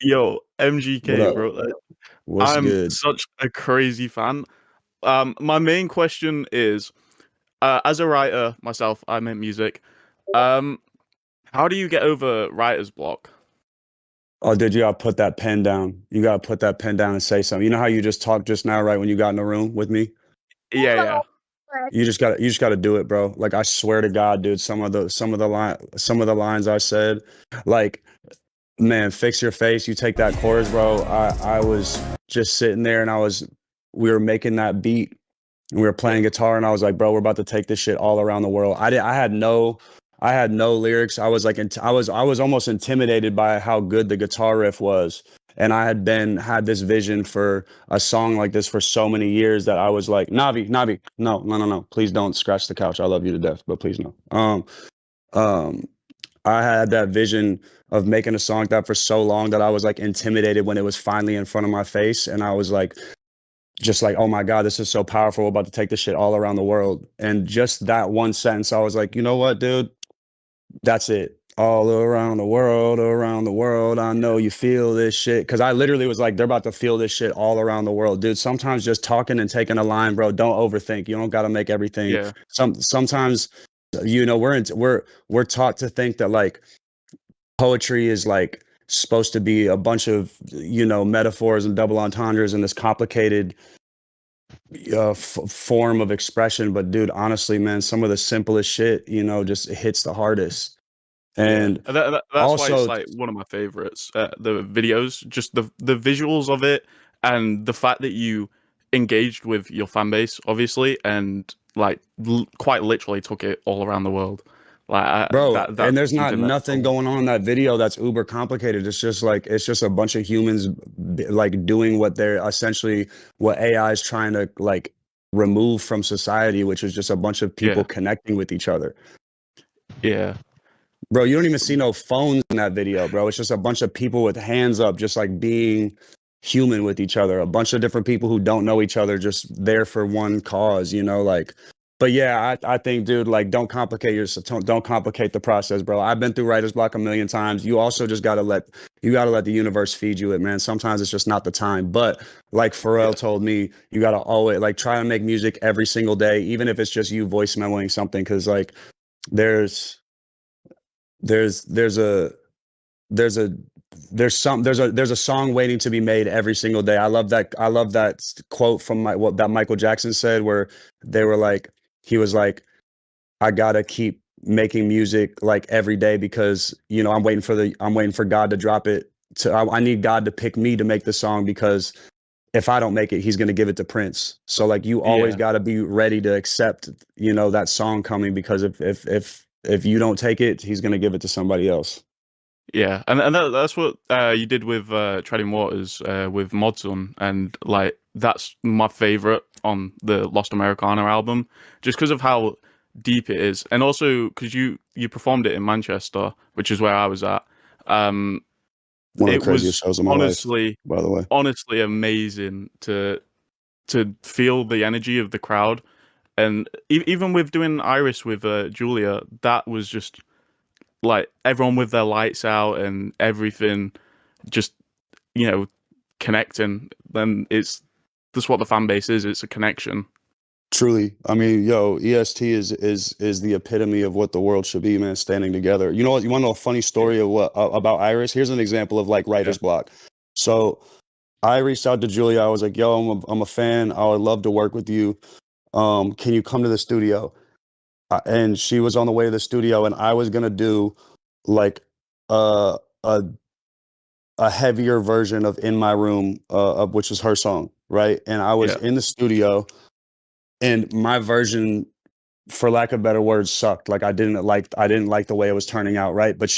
Yo, What MGK, up? bro. What's I'm good? such a crazy fan. My main question is, as a writer myself, I make music. Um, how do you get over writer's block? Oh, did you gotta put that pen down? You gotta put that pen down and say something. You know how you just talked just now, right when you got in the room with me? Yeah, yeah, You just gotta do it, bro. Like I swear to God, dude, some of the lines I said, like, man, fix your face. You take that chorus, bro. I was just sitting there and we were making that beat and we were yeah, playing guitar and I was like, bro, we're about to take this shit all around the world. I had no lyrics. I was almost intimidated by how good the guitar riff was. And I had this vision for a song like this for so many years that I was like, Navi, no, no, no, no, please don't scratch the couch. I love you to death, but please no. Um, I had that vision of making a song like that for so long that I was like intimidated when it was finally in front of my face, and I was like, just like, oh my God, this is so powerful. We're about to take this shit all around the world. And just that one sentence, I was like, you know what, dude? That's it. All around the world. I know you feel this shit. Cause I literally was like, they're about to feel this shit all around the world. Dude, sometimes just talking and taking a line, bro, don't overthink. You don't gotta make everything. yeah, Sometimes, we're taught to think that like poetry is like supposed to be a bunch of metaphors and double entendres and this complicated form of expression. But dude, honestly, man, some of the simplest shit, just hits the hardest. yeah. And That's why it's also, like one of my favorites. The videos, just the visuals of it, and the fact that you engaged with your fan base, obviously, and like quite literally took it all around the world. Like bro, that's and there's not something that. nothing going on in that video that's uber complicated. It's just a bunch of humans like doing what they're essentially what AI is trying to like remove from society, which is just a bunch of people Yeah, connecting with each other. yeah, Bro, you don't even see no phones in that video, bro. It's just a bunch of people with hands up, just like being human with each other. A bunch of different people who don't know each other, just there for one cause, like. But yeah, I think, dude, like, don't complicate the process, bro. I've been through writer's block a million times. You also just gotta let the universe feed you it, man. Sometimes it's just not the time. But like Pharrell yeah, told me, you gotta always like try to make music every single day, even if it's just you voice memoing something, because like there's there's there's a there's a there's a song waiting to be made every single day. I love that quote from what that Michael Jackson said, where they were like, he was like, I gotta keep making music like every day because I'm waiting for God to drop it. I need God to pick me to make the song because if I don't make it, He's gonna give it to Prince. So like you always yeah, gotta be ready to accept that song coming, because if you don't take it, He's gonna give it to somebody else. yeah. And that's what you did with Treading Waters with Modson, and like that's my favorite on the Lost Americana album, just because of how deep it is, and also because you performed it in Manchester, which is where I was at. Um, One of the it craziest was shows of my life, honestly, by the way. honestly amazing to feel the energy of the crowd, and even with doing Iris with Julia, that was just like everyone with their lights out and everything, just you know connecting. Then it's that's what the fan base is. It's a connection. Truly, I mean, yo, EST is the epitome of what the world should be, man. Standing together. You know what? You want to know a funny Yeah, story of what about Iris? Here's an example of like yeah, writer's block. So I reached out to Julia. I was like, yo, I'm a fan. I would love to work with you. Can you come to the studio? And she was on the way to the studio, and I was gonna do like a a, a heavier version of "In My Room," of which is her song, right? And I was yeah, in the studio, and my version, for lack of better words, sucked. Like I didn't like the way it was turning out, right? But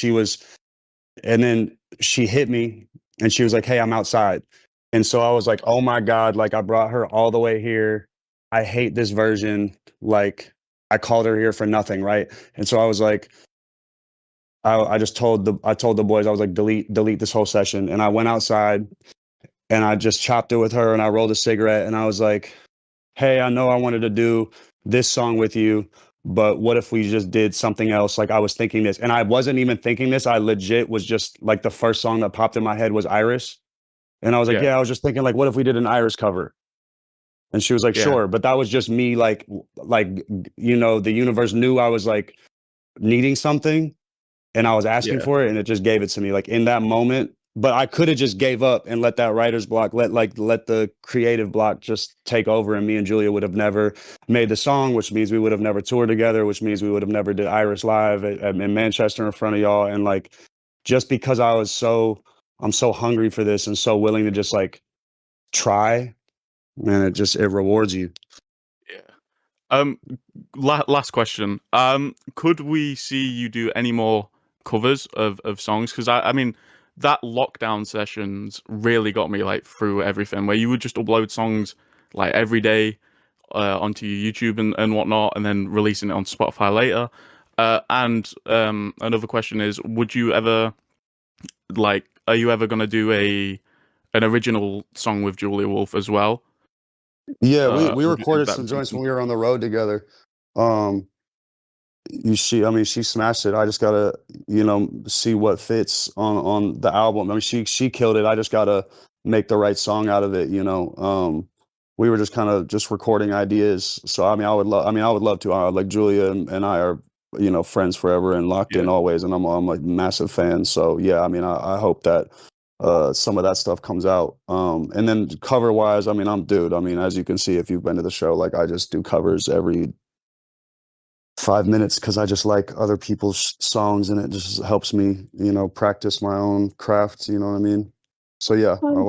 and then she hit me, and she was like, "Hey, I'm outside." And so I was like, "Oh my God!" Like I brought her all the way here. I hate this version. Like I called her here for nothing, right? And so I was like, I told the boys, I was like, delete this whole session. And I went outside and I just chopped it with her and I rolled a cigarette and I was like, hey, I know I wanted to do this song with you, but what if we just did something else? Like I was thinking this, and I wasn't even thinking this. I legit was just like the first song that popped in my head was Iris. And I was like, Yeah, yeah, I was just thinking like, what if we did an Iris cover? And she was like, yeah, sure. But that was just me like, you know, the universe knew I was like needing something and I was asking yeah, for it and it just gave it to me like in that moment. But I could have just gave up and let that writer's block, let the creative block just take over, and me and Julia would have never made the song, which means we would have never toured together, which means we would have never did Iris live in Manchester in front of y'all. And like just because I'm so hungry for this and so willing to just like try, man, it rewards you. yeah. Last question. Could we see you do any more covers of songs? Because I mean, that lockdown sessions really got me like through everything. Where you would just upload songs like every day onto your YouTube and whatnot, and then releasing it on Spotify later. And another question is, would you ever like? Are you ever gonna do an original song with Julia Wolf as well? Yeah, we Is recorded that some joints when something? we were on the road together. Um, I mean, she smashed it. I just gotta, you know, see what fits on the album. I mean, she killed it. I just gotta make the right song out of it, you know. We were just kind of just recording ideas. So I mean, I would love to. Like Julia and I are, you know, friends forever and locked in Yeah. always. And I'm a massive fan. So yeah, I mean, I hope that some of that stuff comes out. And then cover wise, I mean, I mean, as you can see if you've been to the show, like I just do covers every 5 minutes because I just like other people's songs and it just helps me, you know, practice my own craft. You know what I mean? So yeah, I love